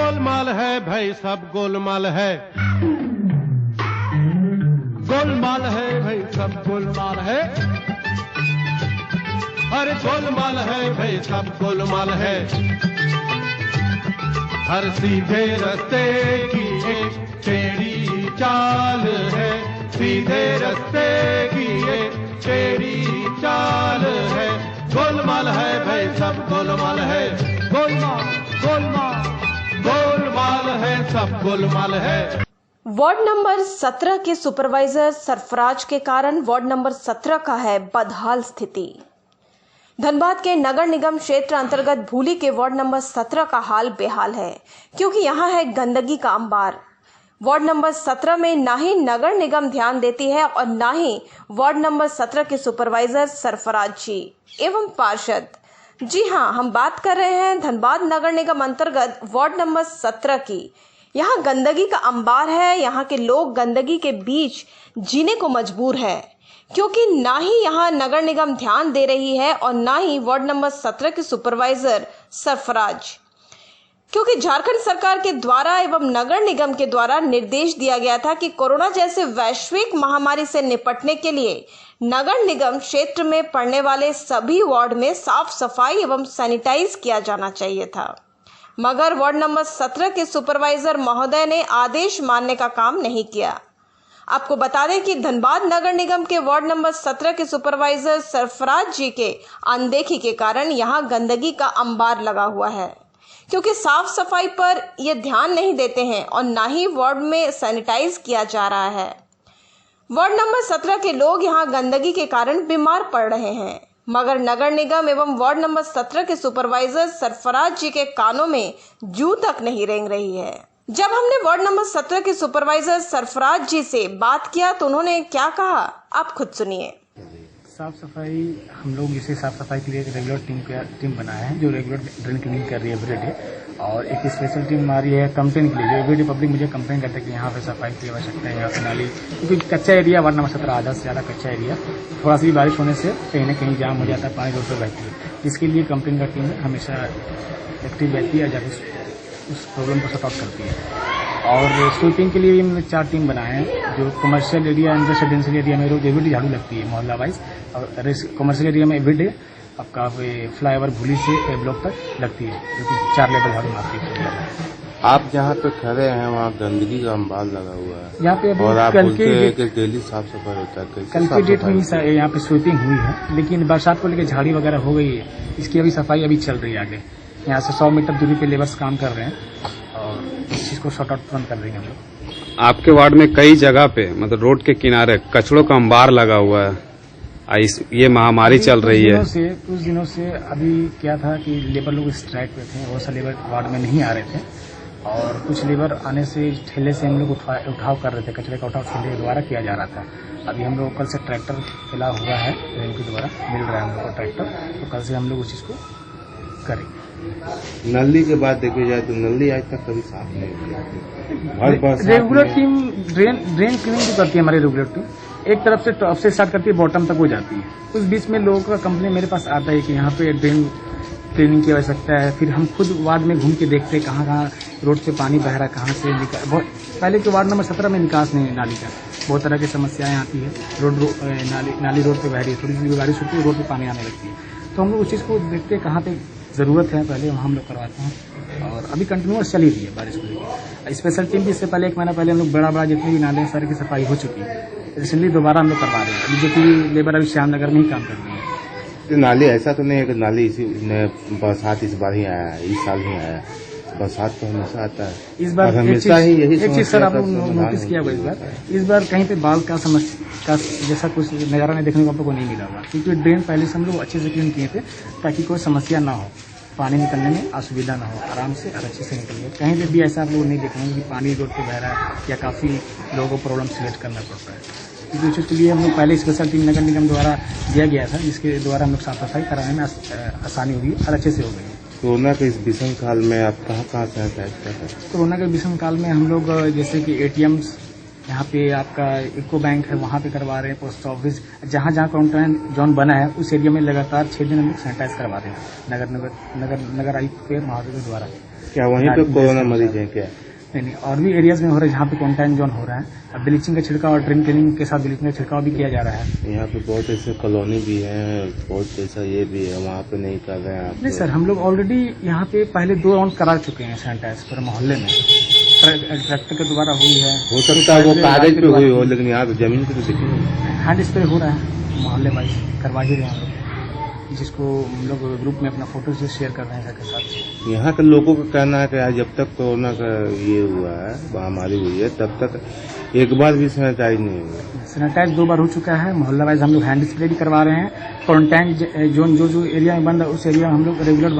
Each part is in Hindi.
गोलमाल है भाई सब गोलमाल है, गोलमाल है भाई सब गोलमाल है, अरे गोलमाल है भाई सब गोलमाल है। हर सीधे रास्ते की एक टेढ़ी चाल है, सीधे रास्ते की एक टेढ़ी चाल है, गोलमाल है भाई सब गोलमाल है, गोलमाल गोलमाल गोलमाल है सब गोलमाल है। वार्ड नंबर 17 के सुपरवाइजर सरफराज के कारण वार्ड नंबर 17 का है बदहाल स्थिति। धनबाद के नगर निगम क्षेत्र अंतर्गत भूली के वार्ड नंबर 17 का हाल बेहाल है, क्योंकि यहां है गंदगी का अंबार। वार्ड नंबर 17 में ना ही नगर निगम ध्यान देती है और ना ही वार्ड नंबर 17 के सुपरवाइजर सरफराज जी एवं पार्षद। जी हां, हम बात कर रहे हैं धनबाद नगर निगम अंतर्गत वार्ड नंबर 17 की। यहाँ गंदगी का अंबार है, यहाँ के लोग गंदगी के बीच जीने को मजबूर है, क्योंकि ना ही यहाँ नगर निगम ध्यान दे रही है और ना ही वार्ड नंबर 17 के सुपरवाइजर सरफराज। क्योंकि झारखंड सरकार के द्वारा एवं नगर निगम के द्वारा निर्देश दिया गया था कि कोरोना जैसे वैश्विक महामारी से निपटने के लिए नगर निगम क्षेत्र में पड़ने वाले सभी वार्ड में साफ सफाई एवं सैनिटाइज किया जाना चाहिए था, मगर वार्ड नंबर 17 के सुपरवाइजर महोदय ने आदेश मानने का काम नहीं किया। आपको बता दें कि धनबाद नगर निगम के वार्ड नंबर 17 के सुपरवाइजर सरफराज जी के अनदेखी के कारण यहां गंदगी का अंबार लगा हुआ है, क्योंकि साफ सफाई पर ये ध्यान नहीं देते हैं और ना ही वार्ड में सैनिटाइज किया जा रहा है। वार्ड नंबर 17 के लोग यहां गंदगी के कारण बीमार पड़ रहे हैं, मगर नगर निगम एवं वार्ड नंबर 17 के सुपरवाइजर सरफराज जी के कानों में जूं तक नहीं रेंग रही है। जब हमने वार्ड नंबर 17 के सुपरवाइजर सरफराज जी से बात किया तो उन्होंने क्या कहा, आप खुद सुनिए। साफ सफाई हम लोग इसे साफ सफाई के लिए एक रेगुलर टीम बनाया है जो रेगुलर ड्रेन क्लीनिंग कर रही है एवरीडे, और एक स्पेशल टीम हमारी है कंप्लेन के लिए, जो एवरीडे पब्लिक मुझे कंप्लेन करते हैं कि यहाँ पे सफाई की आवश्यकता है, यहाँ पे नाली, क्योंकि कच्चा एरिया वार्ड नंबर 17 आधा से ज़्यादा कच्चा एरिया, थोड़ा सी भी बारिश होने से कहीं ना कहीं जाम हो जाता है, पानी रोड पर बहती है। इसके लिए कंप्लेन का टीम हमेशा एक्टिव रहती है, जाकर उस प्रॉब्लम को सॉर्ट आउट करती है। और स्वीपिंग के लिए भी हमने 4 टीम बनाए हैं, जो commercial area and residential area में रोज एवरीडे झाड़ू लगती है मोहल्ला वाइज, और कमर्शियल एरिया में एवरीडे आपका फ्लाईओवर भूली से ए ब्लॉक तक लगती है, जो कि 4 लेवल झाड़ू मारती है। आप जहाँ पे खड़े हैं वहाँ गंदगी का अंबार लगा हुआ है, यहाँ पे और आप कल बोलते हैं कि डेली साफ सफाई होता है। कल के डेट में ही यहाँ पे स्वीपिंग हुई है, लेकिन बरसात को लेकर झाड़ी वगैरह हो गई है, इसकी अभी सफाई अभी चल रही है। आगे यहाँ से 100 मीटर दूरी पे लेबर्स काम कर रहे हैं और इस चीज को शॉर्ट आउट तुरंत कर देंगे हम लोग। आपके वार्ड में कई जगह पे मतलब रोड के किनारे कचड़ों का अंबार लगा हुआ है, ये महामारी चल रही है। कुछ दिनों से अभी क्या था कि लेबर लोग स्ट्राइक पे थे, बहुत सारे लेबर वार्ड में नहीं आ रहे थे, और कुछ लेबर आने से ठेले से हम लोग उठाव कर रहे थे, कचरे का उठाव ठेले के द्वारा किया जा रहा था। अभी हम लोग कल से ट्रैक्टर फैला हुआ है, इनके द्वारा मिल रहा है हम लोग को ट्रैक्टर, तो कल से हम लोग उस चीज को करेंगे। नली के बाद देखी जाए तो नली आज तक कभी साफ नहीं हुई। रेगुलर टीम ड्रेन क्लीनिंग भी करती है हमारी रेगुलर टीम, एक तरफ से टॉप से स्टार्ट करती है, बॉटम तक हो जाती है। उस बीच में लोगों का कंप्लेन मेरे पास आता है कि यहाँ पे ड्रेन क्लीनिंग की आवश्यकता है, फिर हम खुद वार्ड में घूम के देखते हैं कहाँ कहाँ रोड से पानी बह रहा है, कहाँ से बहुत पहले के वार्ड नंबर 17 में निकास नहीं है नाली का, बहुत तरह की समस्याएं आती है, नाली रोड पे बह रही है, थोड़ी सी बारिश होती है रोड पे पानी आने लगती है, तो हम लोग उस चीज़ को देखते हैं कहाँ पे ज़रूरत है, पहले वहाँ हम लोग करवाते हैं, और अभी कंटिन्यूअस चली रही है बारिश को लेकर। स्पेशल टीम भी इससे पहले 1 महीना पहले हम लोग बड़ा जितने भी नाले सारे की सफाई हो चुकी है, रिसेंटली दोबारा हम लोग करवा रहे हैं। अभी जो कि लेबर अभी श्यामनगर में ही काम कर रही है। नाली ऐसा तो नहीं है कि नाली इसी बरसात इस बार ही आया है, इस साल ही आया है, बरसात तो हमेशा आता है। इस बार हमेशा ही यही एक चीज सर आप लोग नोटिस किया होगा, इस बार कहीं पे बाल का समस्या जैसा कुछ नजारा नहीं देखने को आप लोग को नहीं मिला होगा, क्योंकि ड्रेन पहले से हम लोग अच्छे से क्लीन किए थे ताकि कोई समस्या ना हो, पानी निकलने में असुविधा ना हो, आराम से और अच्छे से निकल गए। कहीं पर भी ऐसा आप लोग नहीं देखेंगे कि पानी रोड पे बह रहा है या काफ़ी लोगों को प्रॉब्लम क्रिएट करना पड़ता है। क्योंकि उसके लिए हम लोग पहले स्पेशल टीम नगर निगम द्वारा दिया गया था, जिसके द्वारा हम लोग साफ सफाई कराने में आसानी हुई और अच्छे से हो गई। कोरोना के इस विषम काल में आप कहाँ सैनिटाइज कर रहे हैं? कोरोना के विषम काल में हम लोग जैसे कि ATMs, यहाँ पे आपका इको बैंक है, वहाँ पे करवा रहे हैं, पोस्ट ऑफिस, जहाँ जहाँ क्वारंटाइन जोन बना है उस एरिया में लगातार 6 दिन हम लोग सैनिटाइज करवा रहे हैं नगर आयुक्त के महोदय के द्वारा। क्या वहीं पे कोरोना मरीज है क्या? नहीं, और भी एरियाज में हो रहा है जहाँ पे क्वारंटाइन जोन हो रहा है। अब ब्लीचिंग का छिड़काव और ड्रिंक क्लीनिंग के साथ ब्लीचिंग का छिड़काव भी किया जा रहा है। यहाँ पे बहुत ऐसे कॉलोनी भी है, बहुत ऐसा ये भी है, वहाँ पे नहीं कर रहे हैं आप? नहीं सर, हम लोग ऑलरेडी यहाँ पे पहले 2 राउंड करा चुके हैं सैनिटाइज पूरे मोहल्ले में। ट्रैक्टर के द्वारा हुई है, हो सकता है वो कागज पे हुई हो, लेकिन यहाँ तो जमीन पे तो दिखे। हैंड स्प्रे हो रहा है मोहल्ले वाइज, करवा ही रहे हैं हम लोग, जिसको हम लोग ग्रुप में अपना फोटो से शेयर कर रहे हैं सबके साथ। यहाँ के लोगों का कहना है कि आज जब तक कोरोना का ये हुआ है, महामारी हुई है, तब तक एक बार भी सैनिटाइज नहीं हुआ। सैनिटाइज 2 बार हो चुका है। मोहल्ला वाइज हम लोग हैंड स्प्रे भी करवा रहे हैं। क्वारंटाइन जोन जो एरिया में बंद है उस एरिया में हम लोग रेगुलर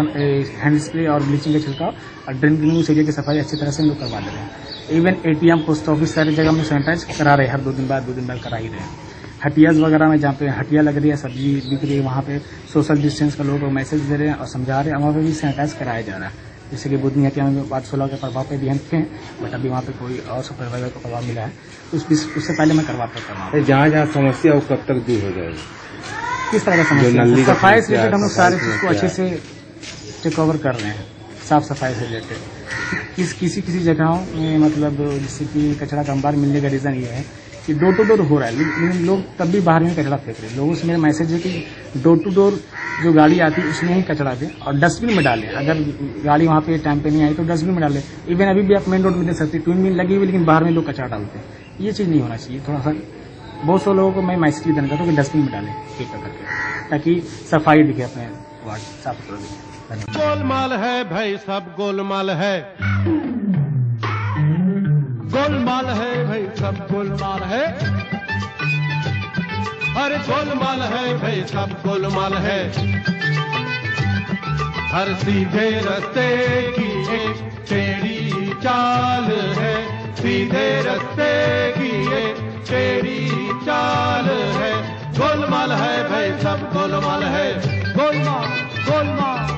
हैंड स्प्रे और ब्लीचिंग का छिड़काव और ड्रेन क्लीनिंग उस एरिया की सफाई अच्छी तरह से हम लोग करवा दे रहे हैं। इवन ATM, पोस्ट ऑफिस, सारी जगह हम लोग सैनिटाइज करा रहे हैं, हर 2 दिन बाद करा ही रहे हैं। हटियाज वगैरह में जहाँ पे हटिया लग रही है, सब्जी बिक रही है, वहाँ पे सोशल डिस्टेंस का लोगों को मैसेज दे रहे हैं और समझा रहे हैं, वहाँ पे भी सैनिटाइज कराया जा रहा है। जैसे कि बुधनी हटिया में बात 16 के प्रभाव पे भी हम थे, बट अभी वहाँ पे कोई और सुपरवाइजर को प्रभाव मिला है, उससे पहले मैं करवाता। जहाँ जहाँ समस्या हो कब तक दूर हो जाएगी? किस तरह का समस्या? सफाई से रिलेटेड हम लोग सारी चीज को अच्छे से टेक ओवर कर रहे हैं। साफ सफाई से रिलेटेड किसी जगहों में मतलब जैसे कि कचरा का अंबार मिलने का रीजन ये है कि डोर टू डोर हो रहा है, लेकिन लोग तब भी बाहर में कचरा फेंक रहे हैं। लोगों से मेरा मैसेज है कि डोर टू डोर जो गाड़ी आती है उसमें ही कचरा दें और डस्टबिन में डालें। अगर गाड़ी वहाँ पे टाइम पे नहीं आई तो डस्टबिन में डालें। इवन अभी भी आप मेन रोड में देख सकते हैं, ट्विन बिन लगी हुई, लेकिन बाहर में लोग कचरा डालते हैं। ये चीज़ नहीं होना चाहिए। थोड़ा सा बहुत से लोगों को मैं मैसेज देना चाहता हूँ कि डस्टबिन में डालें फेंक करके, ताकि सफाई दिखे, अपने वार्ड साफ सुथरा दिखे। गोलमाल है भाई, सब गोलमाल है, गोलमाल है भाई, सब गोलमाल है, अरे गोलमाल है भाई, सब गोलमाल है। हर सीधे रास्ते की एक टेढ़ी चाल है, सीधे रास्ते की एक टेढ़ी चाल है। गोलमाल है भाई, सब गोलमाल है, गोलमाल गोलमाल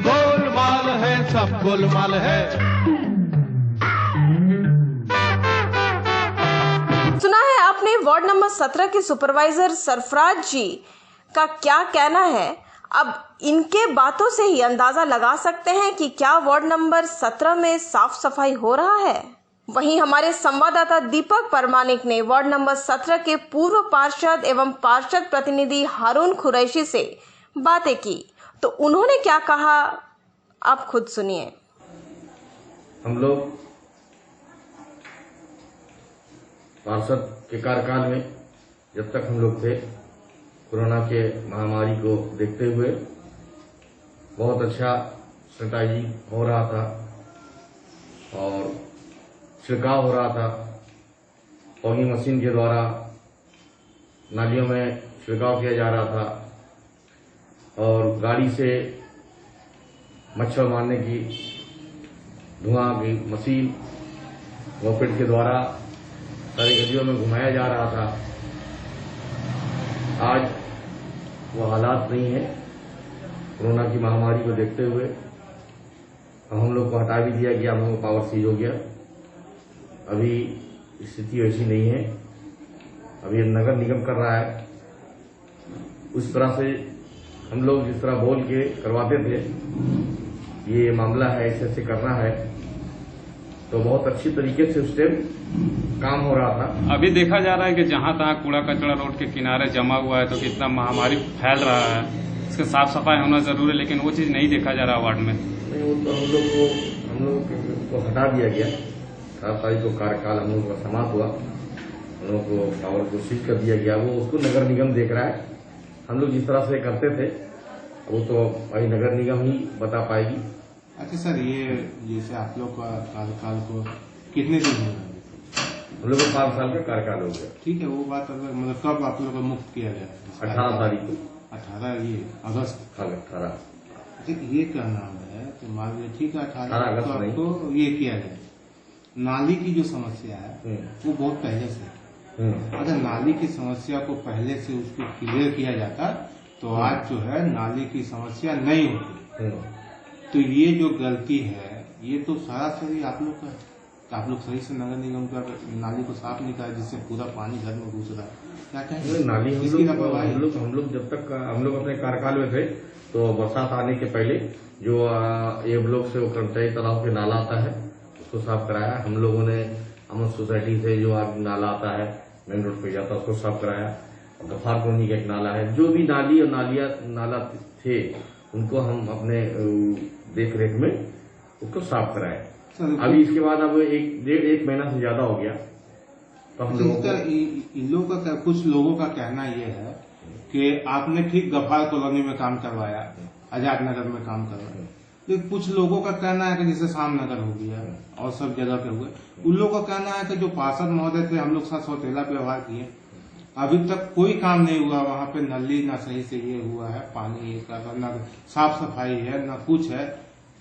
गोलमाल है, सब गोलमाल है। सुना है आपने वार्ड नंबर 17 के सुपरवाइजर सरफराज जी का क्या कहना है। अब इनके बातों से ही अंदाजा लगा सकते हैं कि क्या वार्ड नंबर 17 में साफ सफाई हो रहा है। वहीं हमारे संवाददाता दीपक परमानिक ने वार्ड नंबर 17 के पूर्व पार्षद एवं पार्षद प्रतिनिधि हारून कुरैशी से बातें की, तो उन्होंने क्या कहा आप खुद सुनिए। हम लोग पार्षद के कार्यकाल में जब तक हम लोग थे, कोरोना के महामारी को देखते हुए बहुत अच्छा सैनिटाइजिंग हो रहा था और छिड़काव हो रहा था। पॉगिंग मशीन के द्वारा नालियों में छिड़काव किया जा रहा था और गाड़ी से मच्छर मारने की धुआं की मशीन मोपेड के द्वारा सारी गलियों में घुमाया जा रहा था। आज वो हालात नहीं है। कोरोना की महामारी को देखते हुए हम लोग को हटा भी दिया गया, हम लोग को पावर सीज हो गया। अभी स्थिति वैसी नहीं है। अभी नगर निगम कर रहा है। उस तरह से हम लोग जिस तरह बोल के करवाते थे, ये मामला है, ऐसे करना है, तो बहुत अच्छी तरीके से उस टाइम काम हो रहा था। अभी देखा जा रहा है कि जहां तहां कूड़ा कचरा रोड के किनारे जमा हुआ है, तो कितना महामारी फैल रहा है। इसका साफ सफाई होना जरूरी है, लेकिन वो चीज नहीं देखा जा रहा वार्ड में। नहीं, वो तो हम लोग को हटा दिया गया। 7 तारीख को कार्यकाल हम लोग का समाप्त हुआ, हम लोग को पावर को स्विच कर दिया गया। वो उसको नगर निगम देख रहा है। हम लोग जिस तरह से करते थे वो तो भाई नगर निगम ही बता पाएगी। अच्छा सर, ये जैसे आप लोग का कार्यकाल को कितने दिन हो गए? हम लोग को 5 साल का कार्यकाल हो गया। ठीक है, वो बात अगर मतलब कब आप लोग को मुक्त किया गया? 18 तारीख को। 18 ये अगस्त। 18। अच्छा, ये क्या नाम है तो मान लीजिए ठीक है 18 अगस्त को आपको ये किया गया। नाली की जो समस्या है वो बहुत पहले से है। अगर नाली की समस्या को पहले से उसको क्लियर किया जाता तो आज जो है नाली की समस्या नहीं होती। तो ये जो गलती है ये तो सरासरी आप लोग का, तो आप लोग सही से नगर निगम का नाली को साफ नहीं करा, जिससे पूरा पानी घर में घुस रहा है। क्या कहेंगे? नाली हम लोग जब तक हम लोग अपने कार्यकाल में थे तो बरसात आने के पहले जो ए ब्लॉक से वो कर्मचारी तालाब के नाला आता है उसको साफ कराया। हम लोगों ने अमन सोसाइटी से जो नाला आता है मेन रोड पे जाता है उसको साफ कराया। गफार कॉलोनी का एक नाला है, जो भी नाली और नाला थे उनको हम अपने देख रेख में उसको साफ कराए। अभी इसके बाद अब एक महीना से ज्यादा हो गया तो हम लोगों का कुछ लोगों का कहना यह है कि आपने ठीक गफार कॉलोनी में काम करवाया, आजाद नगर में काम करवाया, लेकिन कुछ लोगों का कहना है कि जैसे शाम नगर हो गया और सब जगह पे हुए, उन लोगों का कहना है कि जो पार्षद महोदय थे हम लोग साथ सौतेला व्यवहार किए, अभी तक कोई काम नहीं हुआ वहाँ पे। नली ना सही से ये हुआ है, पानी का न साफ सफाई है न कुछ है।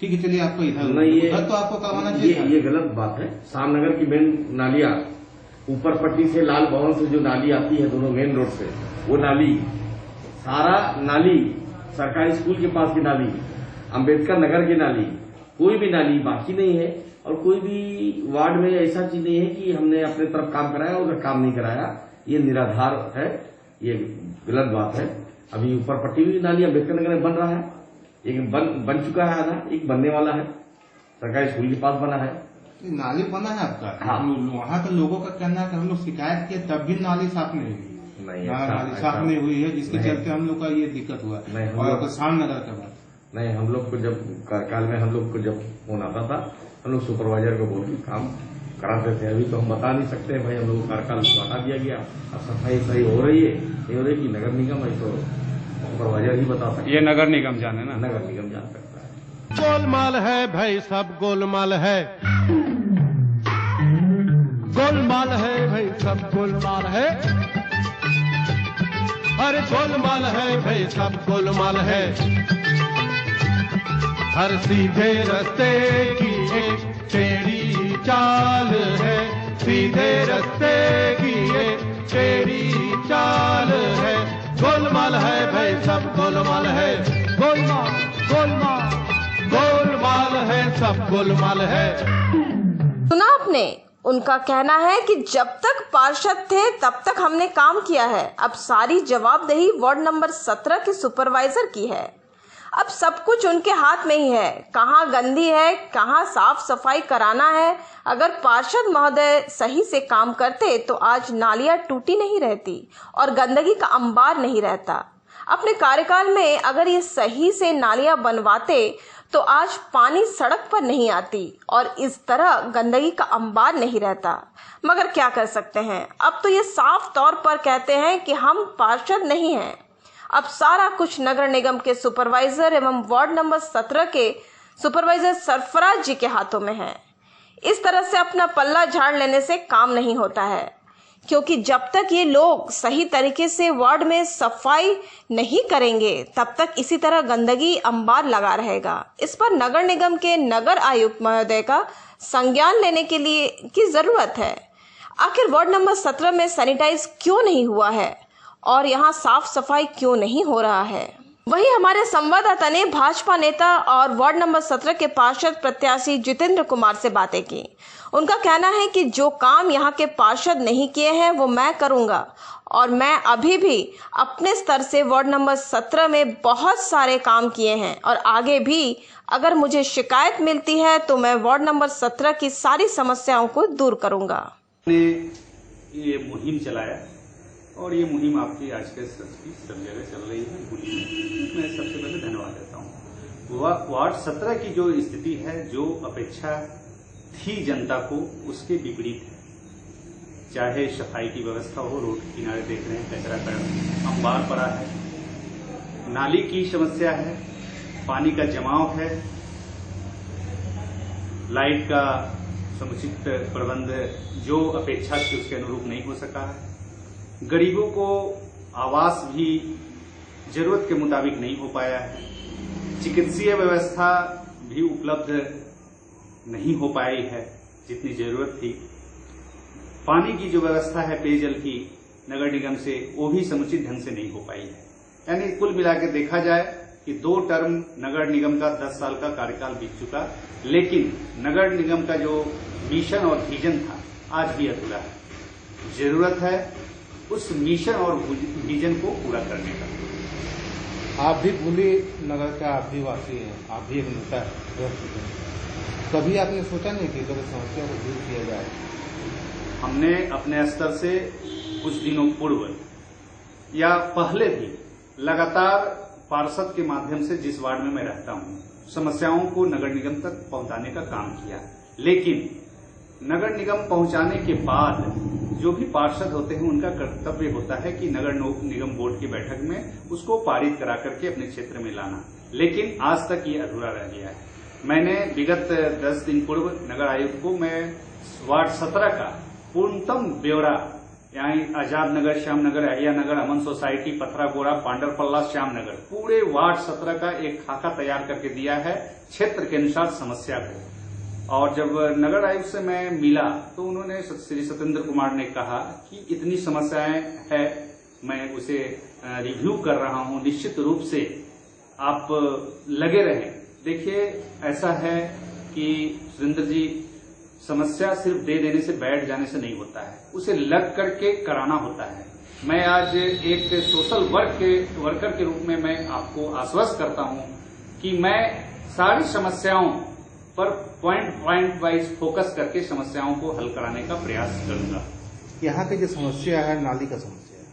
ठीक है, चलिए आपको इधर तो आपको करवाना चाहिए। ये गलत बात है। शामनगर की मेन नालियां ऊपर पट्टी से लाल भवन से जो नाली आती है दोनों मेन रोड से, वो नाली सारा नाली सरकारी स्कूल के पास की नाली, अंबेडकर नगर की नाली, कोई भी नाली बाकी नहीं है। और कोई भी वार्ड में ऐसा चीज नहीं है कि हमने अपने तरफ काम कराया और काम नहीं कराया। ये निराधार है, ये गलत बात है। अभी ऊपर पट्टी हुई नाली अंबेडकर नगर में बन रहा है, एक बन चुका है आधा, एक बनने वाला है, सरकारी स्कूल के पास बना है। नाली बना है आपका? हाँ। वहाँ के लोगों का कहना है कि हम लोग शिकायत किए तब भी नाली साफ नहीं हुई, नाली साफ नहीं हुई है, जिसके चलते हम लोग का ये दिक्कत हुआ। और शाम नगर के बाद नहीं, हम लोग को जब कार्यकाल में हम लोग को जब फोन आता था हम लोग सुपरवाइजर को बोल के काम कराते थे। अभी तो हम बता नहीं सकते भाई, हम लोग को कार्यकाल हटा दिया गया। अब सफाई सही हो रही है नहीं हो रही कि नगर निगम है तो सुपरवाइजर ही बता सकते। ये नगर निगम जाने ना, नगर निगम जान सकता है। गोलमाल है भाई, सब गोलमाल है, गोलमाल है भाई, सब गोलमाल है, अरे गोलमाल है भाई, सब गोलमाल है। हर सीधे रास्ते की एक टेढ़ी चाल है, सीधे रास्ते की एक टेढ़ी चाल है। गोलमाल है भाई, सब गोलमाल है, गोलमाल गोलमाल गोलमाल है, सब गोलमाल है। सुना आपने? उनका कहना है कि जब तक पार्षद थे तब तक हमने काम किया है, अब सारी जवाबदेही वार्ड नंबर 17 के सुपरवाइजर की है। अब सब कुछ उनके हाथ में ही है, कहाँ गंदी है, कहाँ साफ सफाई कराना है। अगर पार्षद महोदय सही से काम करते तो आज नालियां टूटी नहीं रहती और गंदगी का अंबार नहीं रहता। अपने कार्यकाल में अगर ये सही से नालियां बनवाते तो आज पानी सड़क पर नहीं आती और इस तरह गंदगी का अंबार नहीं रहता। मगर क्या कर सकते हैं, अब तो ये साफ तौर पर कहते हैं कि हम पार्षद नहीं हैं। अब सारा कुछ नगर निगम के सुपरवाइजर एवं वार्ड नंबर 17 के सुपरवाइजर सरफराज जी के हाथों में है। इस तरह से अपना पल्ला झाड़ लेने से काम नहीं होता है, क्योंकि जब तक ये लोग सही तरीके से वार्ड में सफाई नहीं करेंगे तब तक इसी तरह गंदगी अंबार लगा रहेगा। इस पर नगर निगम के नगर आयुक्त महोदय का संज्ञान लेने के लिए की जरूरत है। आखिर वार्ड नंबर 17 में सैनिटाइज क्यों नहीं हुआ है और यहाँ साफ सफाई क्यों नहीं हो रहा है? वहीं हमारे संवाददाता ने भाजपा नेता और वार्ड नंबर 17 के पार्षद प्रत्याशी जितेंद्र कुमार से बातें की। उनका कहना है कि जो काम यहाँ के पार्षद नहीं किए हैं वो मैं करूंगा और मैं अभी भी अपने स्तर से वार्ड नंबर 17 में बहुत सारे काम किए हैं और आगे भी अगर मुझे शिकायत मिलती है तो मैं वार्ड नंबर 17 की सारी समस्याओं को दूर करूंगा। ये मुहिम चलाया और ये मुहिम आपकी आज के सब जगह चल रही है। मैं सबसे पहले धन्यवाद देता हूँ। वार्ड 17 की जो स्थिति है, जो अपेक्षा थी जनता को, उसके विपरीत है। चाहे सफाई की व्यवस्था हो, रोड के किनारे देख रहे हैं कचरा का अंबार पड़ा है, नाली की समस्या है, पानी का जमाव है, लाइट का समुचित प्रबंध जो अपेक्षा थी उसके अनुरूप नहीं हो सका है, गरीबों को आवास भी जरूरत के मुताबिक नहीं हो पाया है, चिकित्सीय व्यवस्था भी उपलब्ध नहीं हो पाई है जितनी जरूरत थी, पानी की जो व्यवस्था है पेयजल की नगर निगम से वो भी समुचित ढंग से नहीं हो पाई है। यानी कुल मिलाकर देखा जाए कि 2 टर्म नगर निगम का 10 साल का कार्यकाल बीत चुका, लेकिन नगर निगम का जो मिशन और विजन था आज भी अधूरा है। जरूरत है उस मिशन और विजन को पूरा करने का। आप भी भूली नगर का आप भी वासी हैं, आप भी एक नेता रह चुके हैं, कभी आपने सोचा नहीं कि कभी समस्या को दूर किया जाए? हमने अपने स्तर से कुछ दिनों पूर्व या पहले भी लगातार पार्षद के माध्यम से जिस वार्ड में मैं रहता हूं, समस्याओं को नगर निगम तक पहुंचाने का काम किया। लेकिन नगर निगम पहुंचाने के बाद जो भी पार्षद होते हैं उनका कर्तव्य होता है कि नगर निगम बोर्ड की बैठक में उसको पारित करा करके अपने क्षेत्र में लाना, लेकिन आज तक ये अधूरा रह गया है। मैंने विगत 10 दिन पूर्व नगर आयुक्त को मैं वार्ड 17 का पूर्णतम ब्यौरा, यानी आजाद नगर, श्याम नगर, अहिया नगर, अमन सोसाइटी, पथरा गोरा, पांडरपल्ला, श्याम नगर, पूरे वार्ड 17 का एक खाका तैयार करके दिया है क्षेत्र के अनुसार समस्या को। और जब नगर आयुक्त से मैं मिला तो उन्होंने श्री सत्येंद्र कुमार ने कहा कि इतनी समस्याएं है, मैं उसे रिव्यू कर रहा हूं, निश्चित रूप से आप लगे रहें। देखिए, ऐसा है कि सुरेंद्र जी, समस्या सिर्फ दे देने से, बैठ जाने से नहीं होता है, उसे लग करके कराना होता है। मैं आज एक सोशल वर्कर के रूप में मैं आपको आश्वस्त करता हूं कि मैं सारी समस्याओं पर पॉइंट वाइज फोकस करके समस्याओं को हल कराने का प्रयास करूंगा। यहाँ की जो समस्या है, नाली का समस्या है,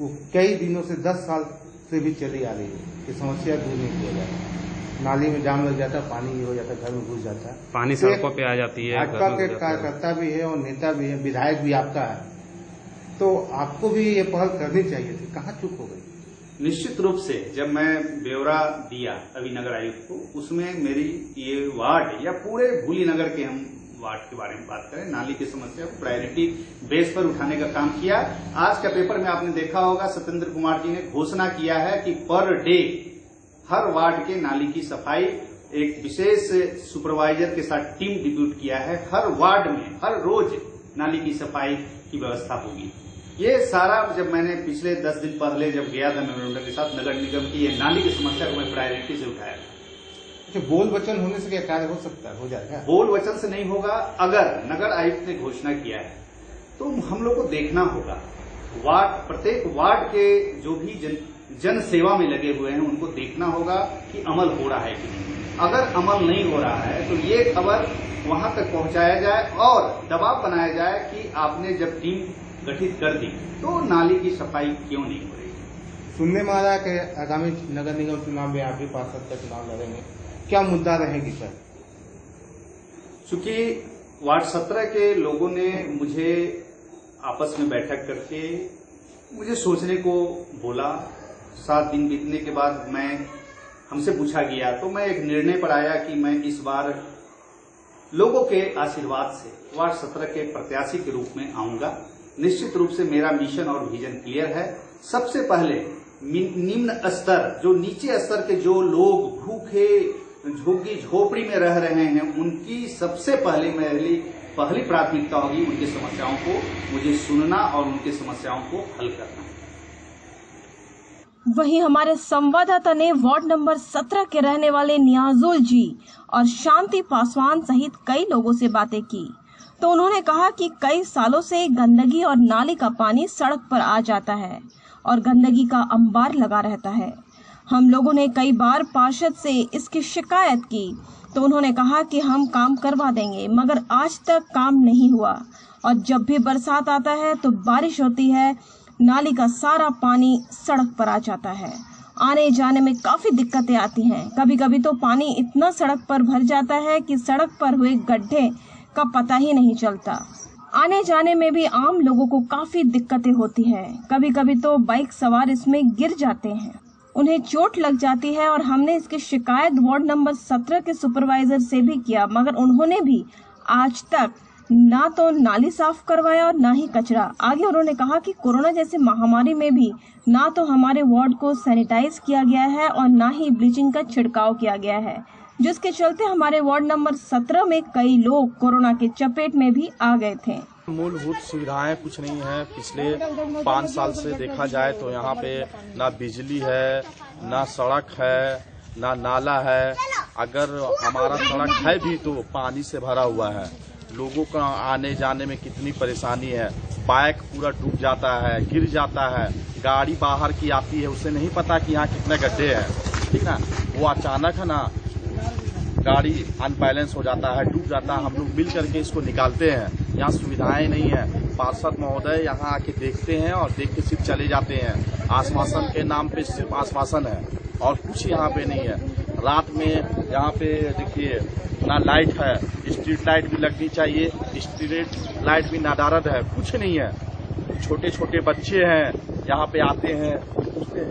वो कई दिनों से 10 साल से भी चली आ रही है कि समस्या दूर नहीं किया जाए। नाली में जाम लग जाता है, पानी हो जाता है, घर में घुस जाता है, पानी सड़कों पे आ जाती है। भाजपा के कार्यकर्ता भी है और नेता भी है, विधायक भी आपका है, तो आपको भी ये पहल करनी चाहिए थी, कहाँ चूक हो गई? निश्चित रूप से जब मैं ब्यौरा दिया अभी नगर आयुक्त को, उसमें मेरी ये वार्ड या पूरे भूली नगर के हम वार्ड के बारे में बात करें, नाली की समस्या को प्रायोरिटी बेस पर उठाने का काम किया। आज का पेपर में आपने देखा होगा, सत्येंद्र कुमार जी ने घोषणा किया है कि पर डे हर वार्ड के नाली की सफाई एक विशेष सुपरवाइजर के साथ टीम डिप्यूट किया है। हर वार्ड में हर रोज नाली की सफाई की व्यवस्था होगी। ये सारा जब मैंने पिछले 10 दिन पहले जब गया था मेमोरेंडम के साथ नगर निगम की, ये नाली की समस्या को मैं प्रायोरिटी से उठाया था। अच्छा, बोल वचन होने से क्या कार्य हो सकता है, हो जाएगा? बोल वचन से नहीं होगा। अगर नगर आयुक्त ने घोषणा किया है तो हम लोग को देखना होगा, प्रत्येक वार्ड के जो भी जन सेवा में लगे हुए हैं उनको देखना होगा कि अमल हो रहा है कि नहीं। अगर अमल नहीं हो रहा है तो ये खबर वहां तक पहुंचाया जाए और दबाव बनाया जाए कि आपने जब टीम गठित कर दी तो नाली की सफाई क्यों नहीं हो रही। सुनने में आ रहा है कि आगामी नगर निगम चुनाव में आप भी पार्षद का चुनाव लड़ेंगे, क्या मुद्दा रहेगी सर? चूंकि वार्ड 17 के लोगों ने मुझे आपस में बैठक करके मुझे सोचने को बोला, 7 दिन बीतने के बाद हमसे पूछा गया तो मैं एक निर्णय पर आया कि मैं इस बार लोगों के आशीर्वाद से वार्ड 17 के प्रत्याशी के रूप में आऊंगा। निश्चित रूप से मेरा मिशन और विजन क्लियर है। सबसे पहले निम्न स्तर, जो नीचे स्तर के जो लोग भूखे झुग्गी झोपड़ी में रह रहे हैं, उनकी सबसे पहली प्राथमिकता होगी उनकी समस्याओं को मुझे सुनना और उनकी समस्याओं को हल करना। वहीं हमारे संवाददाता ने वार्ड नंबर 17 के रहने वाले नियाजुल जी और शांति पासवान सहित कई लोगों से बातें की, तो उन्होंने कहा कि कई सालों से गंदगी और नाली का पानी सड़क पर आ जाता है और गंदगी का अंबार लगा रहता है। हम लोगों ने कई बार पार्षद से इसकी शिकायत की तो उन्होंने कहा कि हम काम करवा देंगे, मगर आज तक काम नहीं हुआ। और जब भी बरसात आता है तो बारिश होती है, नाली का सारा पानी सड़क पर आ जाता है। आने जाने में काफी दिक्कतें आती हैं। कभी कभी तो पानी इतना सड़क पर भर जाता है कि सड़क पर हुए गड्ढे का पता ही नहीं चलता। आने जाने में भी आम लोगों को काफी दिक्कतें होती हैं। कभी कभी तो बाइक सवार इसमें गिर जाते हैं, उन्हें चोट लग जाती है। और हमने इसकी शिकायत वार्ड नंबर 17 के सुपरवाइजर से भी किया, मगर उन्होंने भी आज तक ना तो नाली साफ करवाया और ना ही कचरा। आगे उन्होंने कहा कि कोरोना जैसे महामारी में भी ना तो हमारे वार्ड को सैनिटाइज किया गया है और ना ही ब्लीचिंग का छिड़काव किया गया है, जिसके चलते हमारे वार्ड नंबर 17 में कई लोग कोरोना के चपेट में भी आ गए थे। मूलभूत सुविधाएं कुछ नहीं है। पिछले 5 साल से देखा जाए तो यहाँ पे ना बिजली है, ना सड़क है, ना नाला है। अगर हमारा सड़क है भी तो पानी से भरा हुआ है। लोगों का आने जाने में कितनी परेशानी है। बाइक पूरा डूब जाता है, गिर जाता है, गाड़ी बाहर की आती है, उसे नहीं पता कि यहाँ कितने गड्ढे हैं, ठीक ना। वो अचानक है ना गाड़ी अनबैलेंस हो जाता है, डूब जाता है, हम लोग मिल करके इसको निकालते हैं। यहाँ सुविधाएं नहीं है। पार्षद महोदय यहाँ आके देखते हैं और देख के सिर्फ चले जाते हैं। आश्वासन के नाम पे सिर्फ आश्वासन है और कुछ यहाँ पे नहीं है। रात में यहाँ पे देखिए ना लाइट है, स्ट्रीट लाइट भी लगनी चाहिए, स्ट्रीट लाइट भी नदारद है, कुछ नहीं है। छोटे छोटे बच्चे हैं यहाँ पे आते हैं,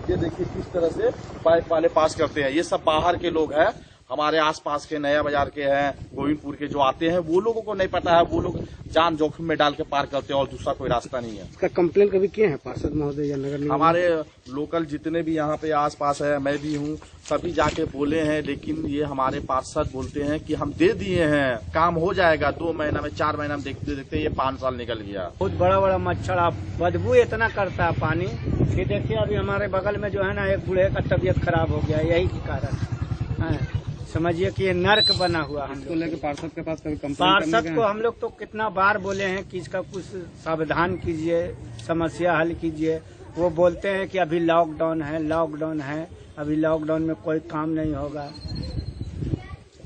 ये देखिए किस तरह से पाइप वाले पास करते हैं। ये सब बाहर के लोग हैं, हमारे आसपास के नया बाजार के हैं, गोविंदपुर के जो आते हैं, वो लोगों को नहीं पता है, वो लोग जान जोखिम में डाल के पार करते हैं और दूसरा कोई रास्ता नहीं है। इसका कंप्लेन कभी किए हैं पार्षद महोदय या नगर निगम? हमारे लोकल जितने भी यहाँ पे आसपास है, मैं भी हूँ, सभी जाके बोले हैं, लेकिन ये हमारे पार्षद बोलते हैं कि हम दे दिए हैं, काम हो जाएगा 2 महीना में, 4 महीना में, देखते देखते ये 5 साल निकल गया। बहुत बड़ा बड़ा मच्छर, बदबू इतना करता है पानी कि देखिए अभी हमारे बगल में जो है ना एक बूढ़े का तबीयत खराब हो गया, यही के कारण समझिए कि ये नर्क बना हुआ। हम लोग लेके पार्षद के पास कभी कंप्लेन पार्षद को हम लोग तो कितना बार बोले हैं कि इसका कुछ सावधान कीजिए, समस्या हल कीजिए। वो बोलते हैं कि अभी लॉकडाउन है, लॉकडाउन है, अभी लॉकडाउन में कोई काम नहीं होगा।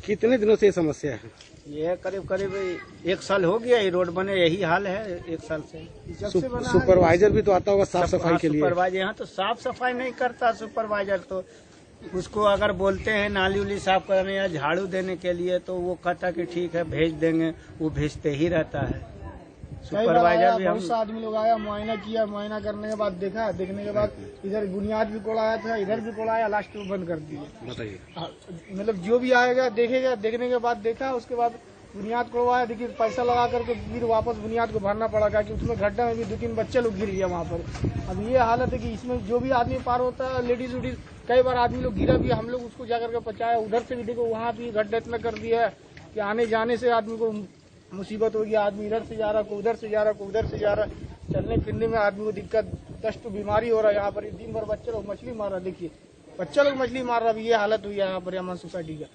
कितने दिनों से ये समस्या है? ये करीब करीब 1 साल हो गया, ये रोड बने यही हाल है 1 साल से। सुपरवाइजर भी तो आता होगा साफ सफाई के लिए? सुपरवाइजर यहाँ तो साफ सफाई नहीं करता सुपरवाइजर, तो उसको अगर बोलते हैं नाली उली साफ करने या झाड़ू देने के लिए तो वो कहता कि ठीक है भेज देंगे, वो भेजते ही रहता है। सुपरवाइजर भी बहुत सा आदमी लोग आया, मुआयना किया, मुआयना करने के बाद देखा, देखने के बाद इधर बुनियाद भी कोड़ाया था, इधर भी कोड़ाया, लास्ट में बंद कर दिए। बताइए, मतलब जो भी आएगा देखेगा, देखने के बाद देखा, उसके बाद बुनियाद कोड़वाया, देखिए पैसा लगा करके फिर वापस बुनियाद को भरना पड़ा, क्योंकि उसमें गड्ढा में भी 2-3 बच्चे लोग गिर गया वहाँ पर। अब ये हालत है कि इसमें जो भी आदमी पार होता है, लेडीज उडीज, कई बार आदमी लोग गिरा भी, हम लोग उसको जाकर के बचाया। उधर से भी देखो वहाँ भी गड्ढा इतना कर दिया है कि आने जाने से आदमी को मुसीबत हो गया। आदमी इधर से जा रहा, को उधर से जा रहा, को उधर से जा रहा, चलने फिरने में आदमी को दिक्कत, दस्त बीमारी हो रहा है। यहाँ पर दिन भर बच्चे लोग मछली मार रहा, देखिए बच्चा लोग मछली मार रहा। अभी ये हालत हुई है यहाँ पर अमन सोसाइटी का।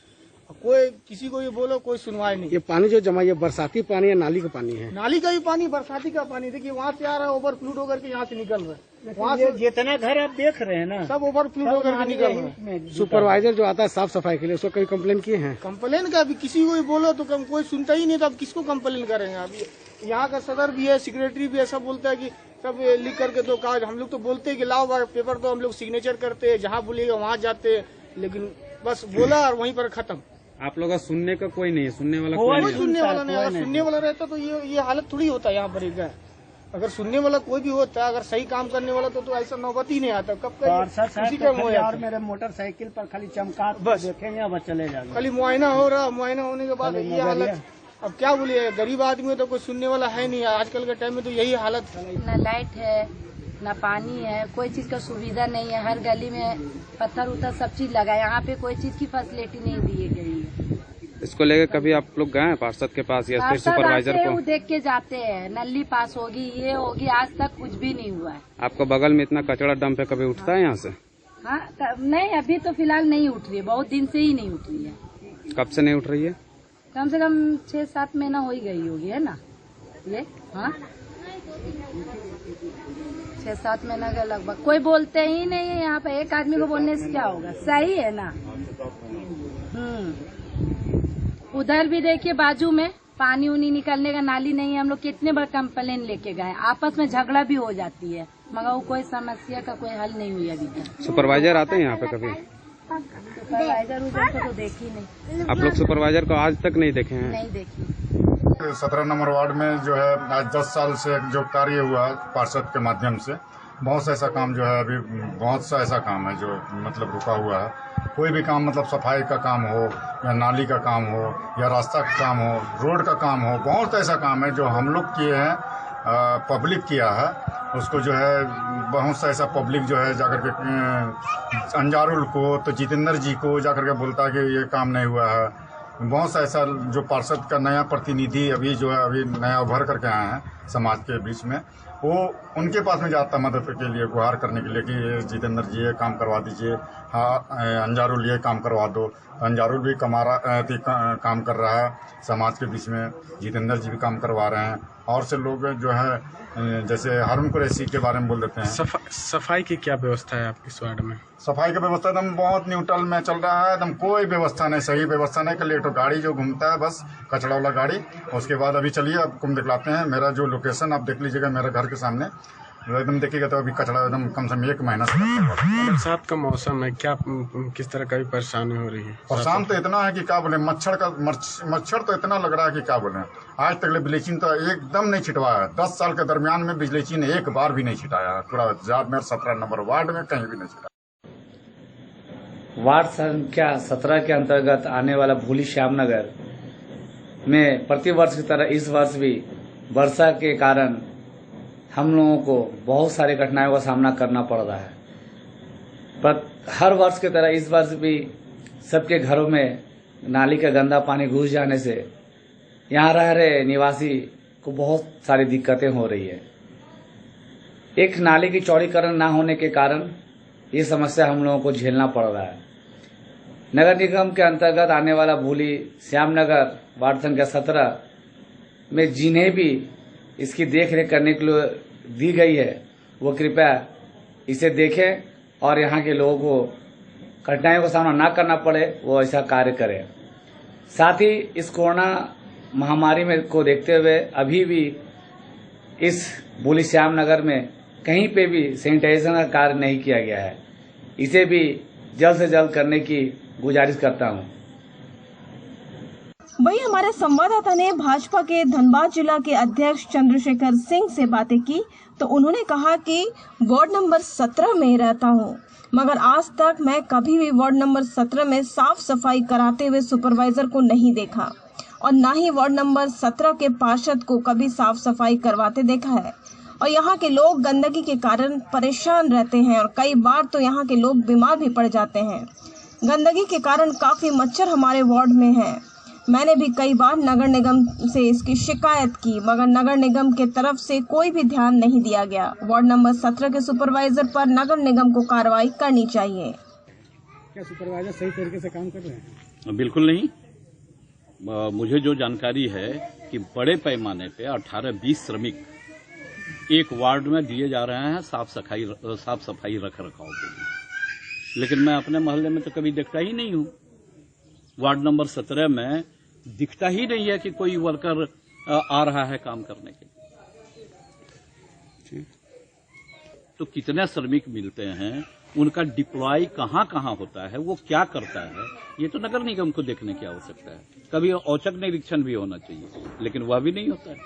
कोई किसी को ये बोलो, कोई सुनवाई नहीं। ये पानी जो जमा, ये बरसाती पानी है, नाली का पानी है? नाली का भी पानी, बरसाती का पानी। देखिए वहाँ से आ रहा है, ओवरफ्लूड होकर के यहाँ से निकल रहा है। वहाँ से जितना घर आप देख रहे हैं ना, सब ओवरफ्लूड होकर के निकल रहा है। सुपरवाइजर जो आता है साफ सफाई के लिए, उसको कभी कंप्लेन किए हैं? कंप्लेन का अभी किसी को भी बोलो तो कोई सुनता ही नहीं, तो अब किसको कंप्लेन करेंगे? अभी यहाँ का सदर भी है, सेक्रेटरी भी है, सब बोलता है कि सब लिख करके दो कागज। हम लोग तो बोलते हैं कि लाओ पेपर, तो हम लोग सिग्नेचर करते हैं, जहाँ बोलिएगा वहाँ जाते हैं, लेकिन बस बोला और वहीं पर खत्म। आप लोग का सुनने का कोई नहीं है, सुनने वाला कोई सुनने वाला नहीं। अगर सुनने वाला रहता तो ये हालत थोड़ी होता है यहाँ पर। एक अगर सुनने वाला कोई भी होता, अगर सही काम करने वाला तो ऐसा नौबत ही नहीं आता। कब और मेरे मोटरसाइकिल पर खाली चमका बस देखेंगे, अब चले जाएंगे। खाली मुआयना हो रहा, मुआयना होने के बाद ये हालत। अब क्या बोलिए, गरीब आदमी तो कोई सुनने वाला है नहीं। आजकल के टाइम में तो यही हालत है। न लाइट है, न पानी है, कोई चीज का सुविधा नहीं है। हर गली में पत्थर उत्थर सब चीज लगा है, यहाँ पे कोई चीज की फैसिलिटी नहीं दी गई है। इसको लेकर कभी आप लोग गए हैं पार्षद के पास या फिर सुपरवाइजर को? वो देख के जाते हैं, नली पास होगी, ये होगी, आज तक कुछ भी नहीं हुआ है। आपको बगल में इतना कचरा डंप है, कभी उठता है यहाँ से? हाँ नहीं, अभी तो फिलहाल नहीं उठ रही है, बहुत दिन से ही नहीं उठ रही है। कब से नहीं उठ रही है? कम से कम 6-7 महीना हो ही गई होगी, है ना ये? हाँ 6-7 महीना का लगभग। कोई बोलते ही नहीं है यहाँ पे। एक आदमी को बोलने से क्या होगा? सही है ना। उधर भी देखिए बाजू में पानी उनी निकलने का नाली नहीं है। हम लोग कितने बार कंप्लेन लेके गए, आपस में झगड़ा भी हो जाती है, मगर वो कोई समस्या का कोई हल नहीं हुई अभी तक। सुपरवाइजर आते हैं यहाँ पे कभी? सुपरवाइजर उधर को तो देखी नहीं। आप लोग सुपरवाइजर को आज तक नहीं देखे हैं? नहीं देखी। 17 नंबर वार्ड में जो है आज 10 साल से जो कार्य हुआ पार्षद के माध्यम से, बहुत सा ऐसा काम जो है, अभी बहुत सा ऐसा काम है जो मतलब रुका हुआ है। कोई भी काम, मतलब सफाई का काम हो या नाली का काम हो या रास्ता का काम हो, रोड का काम हो, बहुत ऐसा काम है जो हम लोग किए हैं, पब्लिक किया है उसको। जो है बहुत सा ऐसा पब्लिक जो है जाकर के अंजारुल को, तो जितेंद्र जी को जाकर के बोलता है कि ये काम नहीं हुआ है। बहुत सा ऐसा जो पार्षद का नया प्रतिनिधि अभी जो है, अभी नया उभर करके आए हैं समाज के बीच में, वो उनके पास में जाता मदद के लिए, गुहार करने के लिए कि ये जितेंद्र जी ये काम करवा दीजिए, हाँ अंजारुल ये काम करवा दो। अंजारुल भी काम कर रहा है समाज के बीच में, जितेंद्र जी भी काम करवा रहे हैं, और से लोग जो है जैसे हारून कुरैशी के बारे में बोल देते हैं। सफाई की क्या व्यवस्था है आपकी इस वार्ड में? सफाई की व्यवस्था एकदम बहुत न्यूट्रल में चल रहा है, एकदम कोई व्यवस्था नहीं, सही व्यवस्था नहीं। कल एक तो गाड़ी जो घूमता है बस कचरा वाला गाड़ी, उसके बाद अभी चलिए आपको दिखलाते हैं मेरा जो लोकेशन, आप देख लीजिएगा मेरे घर के सामने, एकदम देखिएगा तो अभी कचरा एकदम कम से कम 1 महीना से। बरसात का मौसम है, क्या किस तरह का भी परेशानी हो रही है? परेशान तो इतना है कि क्या बोले, मच्छर तो इतना लग रहा है कि क्या बोले। आज तक ब्लीचिंग तो एकदम नहीं छिटवाया है, 10 साल के दरमियान में ब्लीचिंग एक बार भी नहीं छिटाया है, पूरा 17 नंबर वार्ड में कहीं भी नहीं छिटाया। वार्ड संख्या 17 के अंतर्गत आने वाला भूली श्याम नगर में प्रतिवर्ष की तरह इस वर्ष भी वर्षा के कारण हम लोगों को बहुत सारी कठिनाइयों का सामना करना पड़ रहा है। पर हर वर्ष की तरह इस वर्ष भी सबके घरों में नाली का गंदा पानी घुस जाने से यहाँ रह रहे निवासी को बहुत सारी दिक्कतें हो रही है। एक नाली की चौड़ीकरण ना होने के कारण ये समस्या हम लोगों को झेलना पड़ रहा है। नगर निगम के अंतर्गत आने वाला भूली श्याम नगर वार्ड संख्या 17 में जिन्हें भी इसकी देखरेख करने के लिए दी गई है वो कृपया इसे देखें और यहाँ के लोगों को कठिनाइयों का सामना ना करना पड़े, वो ऐसा कार्य करें। साथ ही इस कोरोना महामारी में को देखते हुए अभी भी इस भूली श्याम नगर में कहीं पे भी सैनिटाइजेशन का कार्य नहीं किया गया है, इसे भी जल्द से जल्द करने की गुजारिश करता हूँ। वहीं हमारे संवाददाता ने भाजपा के धनबाद जिला के अध्यक्ष चंद्रशेखर सिंह से बातें की तो उन्होंने कहा कि वार्ड नंबर 17 में रहता हूं, मगर आज तक मैं कभी भी वार्ड नंबर 17 में साफ सफाई कराते हुए सुपरवाइजर को नहीं देखा और न ही वार्ड नंबर 17 के पार्षद को कभी साफ सफाई करवाते देखा है। और यहाँ के लोग गंदगी के कारण परेशान रहते हैं और कई बार तो यहाँ के लोग बीमार भी पड़ जाते हैं। गंदगी के कारण काफी मच्छर हमारे वार्ड में है। मैंने भी कई बार नगर निगम से इसकी शिकायत की, मगर नगर निगम के तरफ से कोई भी ध्यान नहीं दिया गया। वार्ड नंबर 17 के सुपरवाइजर पर नगर निगम को कार्रवाई करनी चाहिए। क्या सुपरवाइजर सही तरीके से काम कर रहे हैं? बिल्कुल नहीं। मुझे जो जानकारी है कि बड़े पैमाने पे 18-20 श्रमिक एक वार्ड में दिए जा रहे हैं साफ सफाई रख रखाव के लिए, लेकिन मैं अपने मोहल्ले में तो कभी देखता ही नहीं हूँ। वार्ड नंबर 17 में दिखता ही नहीं है कि कोई वर्कर आ रहा है काम करने के लिए। तो कितने श्रमिक मिलते हैं, उनका डिप्लॉय कहाँ कहाँ होता है, वो क्या करता है, ये तो नगर निगम को देखने की आवश्यकता है। कभी औचक निरीक्षण भी होना चाहिए, लेकिन वह भी नहीं होता है।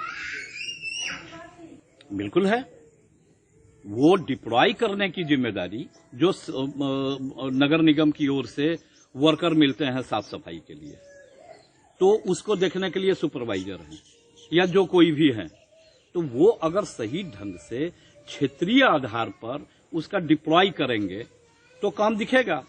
बिल्कुल है, वो डिप्लॉय करने की जिम्मेदारी जो नगर निगम की ओर से वर्कर मिलते हैं साफ सफाई के लिए, तो उसको देखने के लिए सुपरवाइजर हैं या जो कोई भी हैं, तो वो अगर सही ढंग से क्षेत्रीय आधार पर उसका डिप्लॉय करेंगे तो काम दिखेगा।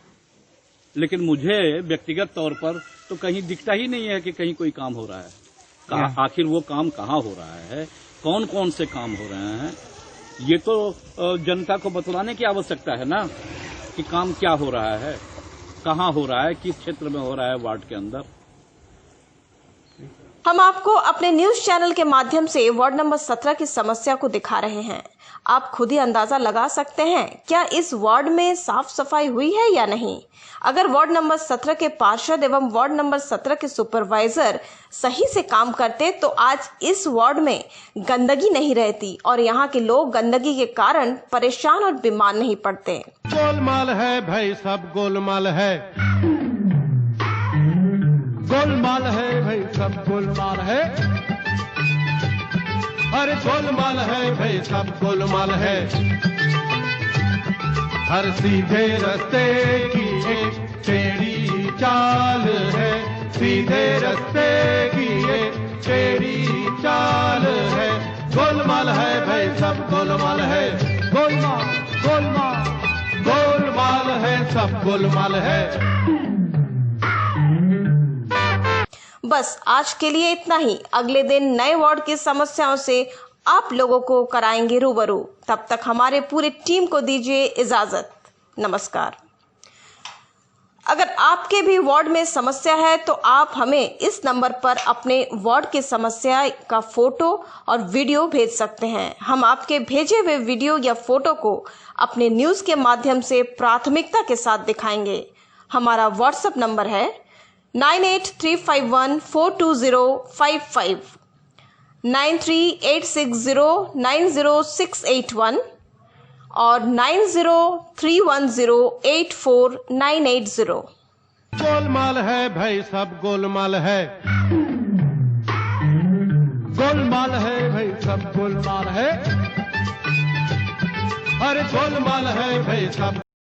लेकिन मुझे व्यक्तिगत तौर पर तो कहीं दिखता ही नहीं है कि कहीं कोई काम हो रहा है। आखिर वो काम कहाँ हो रहा है, कौन कौन से काम हो रहे हैं, ये तो जनता को बतलाने की आवश्यकता है ना कि काम क्या हो रहा है, कहाँ हो रहा है, किस क्षेत्र में हो रहा है वार्ड के अंदर। हम आपको अपने न्यूज चैनल के माध्यम से वार्ड नंबर 17 की समस्या को दिखा रहे हैं। आप खुद ही अंदाजा लगा सकते हैं क्या इस वार्ड में साफ सफाई हुई है या नहीं। अगर वार्ड नंबर 17 के पार्षद एवं वार्ड नंबर 17 के सुपरवाइजर सही से काम करते तो आज इस वार्ड में गंदगी नहीं रहती और यहाँ के लोग गंदगी के कारण परेशान और बीमार नहीं पड़ते। गोलमाल है भाई, सब गोलमाल है, गोलमाल है भाई, सब गोलमाल है, अरे गोलमाल है भाई, सब गोलमाल है। हर सीधे रास्ते की एक टेढ़ी चाल है, सीधे रास्ते की एक टेढ़ी चाल है। गोलमाल है भाई, सब गोलमाल है, गोलमाल गोलमाल गोलमाल है, सब गोलमाल है। बस आज के लिए इतना ही। अगले दिन नए वार्ड की समस्याओं से आप लोगों को कराएंगे रूबरू। तब तक हमारे पूरे टीम को दीजिए इजाजत। नमस्कार। अगर आपके भी वार्ड में समस्या है तो आप हमें इस नंबर पर अपने वार्ड की समस्या का फोटो और वीडियो भेज सकते हैं। हम आपके भेजे हुए वीडियो या फोटो को अपने न्यूज के माध्यम से प्राथमिकता के साथ दिखाएंगे। हमारा व्हाट्सएप नंबर है 9835142055, 9386090681 और 9031084980। गोलमाल है भाई सब गोलमाल है, गोलमाल है भाई सब गोलमाल है, अरे गोलमाल है भाई सब।